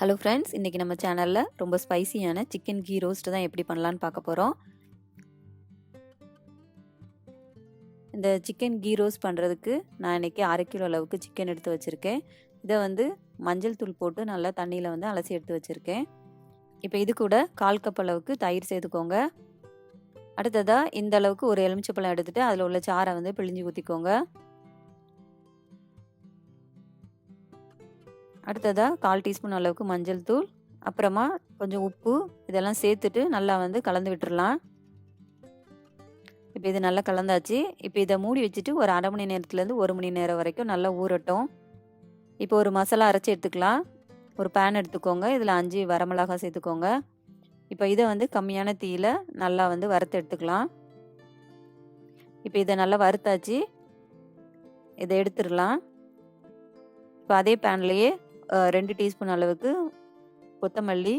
Hello friends, இன்றைக்கி நம்ம சேனலில் ரொம்ப ஸ்பைசியான சிக்கன் கீ ரோஸ்ட் தான் எப்படி பண்ணலான்னு பார்க்க போகிறோம். இந்த சிக்கன் கீ ரோஸ்ட் பண்ணுறதுக்கு நான் இன்றைக்கி 1/2 கிலோ அளவுக்கு சிக்கன் எடுத்து வச்சுருக்கேன். இதை மஞ்சள் தூள் போட்டு நல்லா தண்ணியில் அலசி எடுத்து வச்சுருக்கேன். இப்போ இது கூட 1/4 கப் அளவுக்கு தயிர் சேர்த்துக்கோங்க. அடுத்ததாக இந்த அளவுக்கு ஒரு எலுமிச்சப்பழம் எடுத்துகிட்டு அதில் உள்ள சாறை பிழிஞ்சு ஊற்றிக்கோங்க. அடுத்ததாக 1/4 டீஸ்பூன் அளவுக்கு மஞ்சள் தூள், அப்புறமா கொஞ்சம் உப்பு இதெல்லாம் சேர்த்துட்டு நல்லா கலந்து விட்டுறலாம். இப்போ இது நல்லா கலந்தாச்சு. இப்போ இதை மூடி வச்சுட்டு ஒரு 1/2 மணி நேரத்துலேருந்து 1 மணி நேரம் வரைக்கும் நல்லா ஊறட்டும். இப்போ ஒரு மசாலா அரைச்சி எடுத்துக்கலாம். ஒரு பேன் எடுத்துக்கோங்க. இதில் 5 வரமிளகாய் சேர்த்துக்கோங்க. இப்போ இதை கம்மியான தீயில் நல்லா வறுத்து எடுத்துக்கலாம். இப்போ இதை நல்லா வறுத்தாச்சு. இதை எடுத்துடலாம். இப்போ அதே பேன்லேயே 2 டீஸ்பூன் அளவுக்கு கொத்தமல்லி,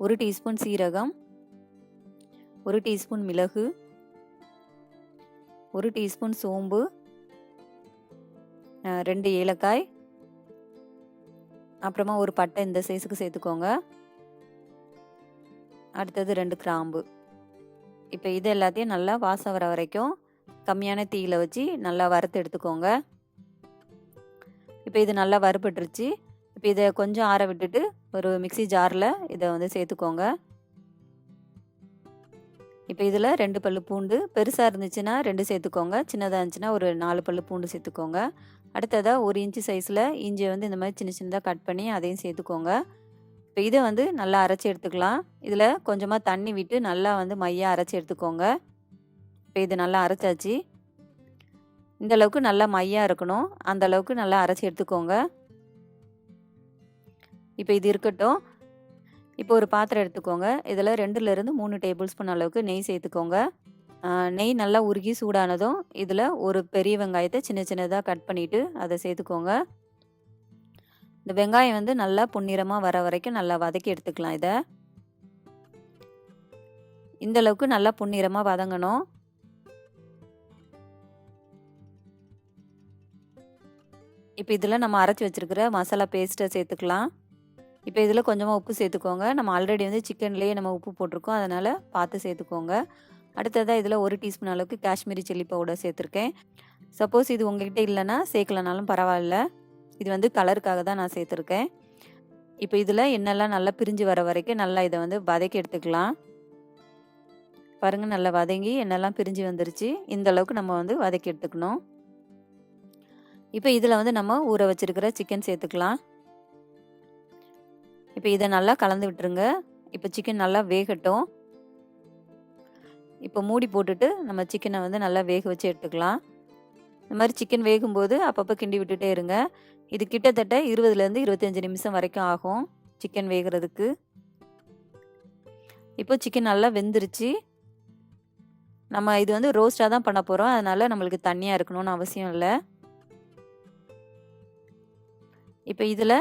1 டீஸ்பூன் சீரகம், 1 டீஸ்பூன் மிளகு, 1 டீஸ்பூன் சோம்பு, 2 ஏலக்காய், அப்புறமா ஒரு பட்டை இந்த சைஸுக்கு சேர்த்துக்கோங்க. அடுத்தது 2 கிராம்பு. இப்போ இது எல்லாத்தையும் நல்லா வாசம் வர வரைக்கும் கம்மியான தீயில் வச்சு நல்லா வறுத்து எடுத்துக்கோங்க. இப்போ இது நல்லா வறுபட்டுருச்சு. இப்போ இதை கொஞ்சம் ஆற விட்டுட்டு ஒரு மிக்ஸி ஜாரில் இதை சேர்த்துக்கோங்க. இப்போ இதில் 2 பல்லு பூண்டு, பெருசாக இருந்துச்சுன்னா 2 சேர்த்துக்கோங்க, சின்னதாக இருந்துச்சுன்னா ஒரு 4 பல்லு பூண்டு சேர்த்துக்கோங்க. அடுத்ததாக 1 இன்ச்சு சைஸில் இஞ்சியை இந்த மாதிரி சின்ன சின்னதாக கட் பண்ணி அதையும் சேர்த்துக்கோங்க. இப்போ இதை நல்லா அரைச்சி எடுத்துக்கலாம். இதில் கொஞ்சமாக தண்ணி விட்டு நல்லா மையாக அரைச்சி எடுத்துக்கோங்க. இப்போ இது நல்லா அரைச்சாச்சு. இந்த அளவுக்கு நல்லா மையாக இருக்கணும், அந்த அளவுக்கு நல்லா அரைச்சி எடுத்துக்கோங்க. இப்போ இது இருக்கட்டும். இப்போ ஒரு பாத்திரம் எடுத்துக்கோங்க. இதில் 2லேருந்து 3 டேபிள் ஸ்பூன் அளவுக்கு நெய் சேர்த்துக்கோங்க. நெய் நல்லா உருகி சூடானதும் இதில் ஒரு பெரிய வெங்காயத்தை சின்ன சின்னதாக கட் பண்ணிவிட்டு அதை சேர்த்துக்கோங்க. இந்த வெங்காயம் நல்லா பொன்னிறமாக வர வரைக்கும் நல்லா வதக்கி எடுத்துக்கலாம். இதை இந்த அளவுக்கு நல்லா பொன்னிறமாக வதங்கணும். இப்போ இதில் நம்ம அரைச்சி வச்சுருக்கிற மசாலா பேஸ்ட்டை சேர்த்துக்கலாம். இப்போ இதில் கொஞ்சமாக உப்பு சேர்த்துக்கோங்க. நம்ம ஆல்ரெடி சிக்கன்லேயே நம்ம உப்பு போட்டிருக்கோம், அதனால் பார்த்து சேர்த்துக்கோங்க. அடுத்ததாக இதில் 1 டீஸ்பூன் அளவுக்கு காஷ்மீரி சில்லி பவுடர் சேர்த்துருக்கேன். சப்போஸ் இது உங்கள்கிட்ட இல்லைன்னா சேர்க்கலனாலும் பரவாயில்ல. இது கலருக்காக தான் நான் சேர்த்துருக்கேன். இப்போ இதில் எண்ணெய்லாம் நல்லா பிரிஞ்சு வர வரைக்கும் நல்லா இதை வதக்கி எடுத்துக்கலாம். பாருங்கள், நல்லா வதங்கி எண்ணெய்லாம் பிரிஞ்சு வந்துருச்சு. இந்த அளவுக்கு நம்ம வதக்கி எடுத்துக்கணும். இப்போ இதில் நம்ம ஊற வச்சுருக்கிற சிக்கன் சேர்த்துக்கலாம். இப்போ இதை நல்லா கலந்து விட்டுருங்க. இப்போ சிக்கன் நல்லா வேகட்டும். இப்போ மூடி போட்டுட்டு நம்ம சிக்கனை நல்லா வேக வச்சு எடுத்துக்கலாம். இந்த மாதிரி சிக்கன் வேகும்போது அப்பப்போ கிண்டி விட்டுட்டே இருங்க. இது கிட்டத்தட்ட 20லேருந்து 25 நிமிஷம் வரைக்கும் ஆகும் சிக்கன் வேகிறதுக்கு. இப்போ சிக்கன் நல்லா வெந்துருச்சு. நம்ம இது ரோஸ்ட்டாக தான் பண்ண போகிறோம், அதனால் நம்மளுக்கு தண்ணியாக இருக்கணும்னு அவசியம் இல்லை. இப்போ இதில்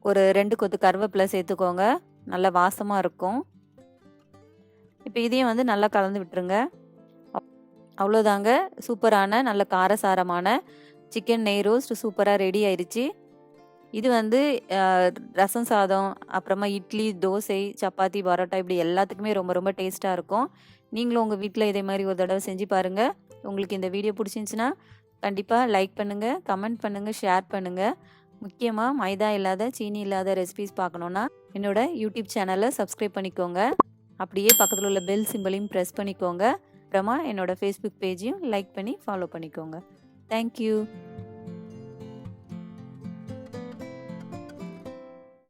ஒரு 2 கொத்து கருவேப்பிலை சேர்த்துக்கோங்க, நல்லா வாசமாக இருக்கும். இப்போ இதையும் நல்லா கலந்து விட்டுருங்க. அவ்வளோதாங்க, சூப்பரான நல்ல காரசாரமான சிக்கன் நெய் ரோஸ்ட் சூப்பராக ரெடி ஆயிடுச்சு. இது ரசம் சாதம், அப்புறமா இட்லி, தோசை, சப்பாத்தி, பரோட்டா இப்படி எல்லாத்துக்குமே ரொம்ப ரொம்ப டேஸ்ட்டாக இருக்கும். நீங்களும் உங்கள் வீட்டில் இதே மாதிரி ஒரு தடவை செஞ்சு பாருங்கள். உங்களுக்கு இந்த வீடியோ பிடிச்சிருந்துச்சின்னா கண்டிப்பாக லைக் பண்ணுங்கள், கமெண்ட் பண்ணுங்கள், ஷேர் பண்ணுங்கள். முக்கியமாக மைதா இல்லாத, சீனி இல்லாத ரெசிபிஸ் பார்க்கணுன்னா என்னோட யூடியூப் சேனலை சப்ஸ்கிரைப் பண்ணிக்கோங்க. அப்படியே பக்கத்தில் உள்ள பெல் சிம்பலையும் ப்ரெஸ் பண்ணிக்கோங்க. அப்புறமா என்னோட ஃபேஸ்புக் பேஜையும் லைக் பண்ணி ஃபாலோ பண்ணிக்கோங்க. தேங்க்யூ.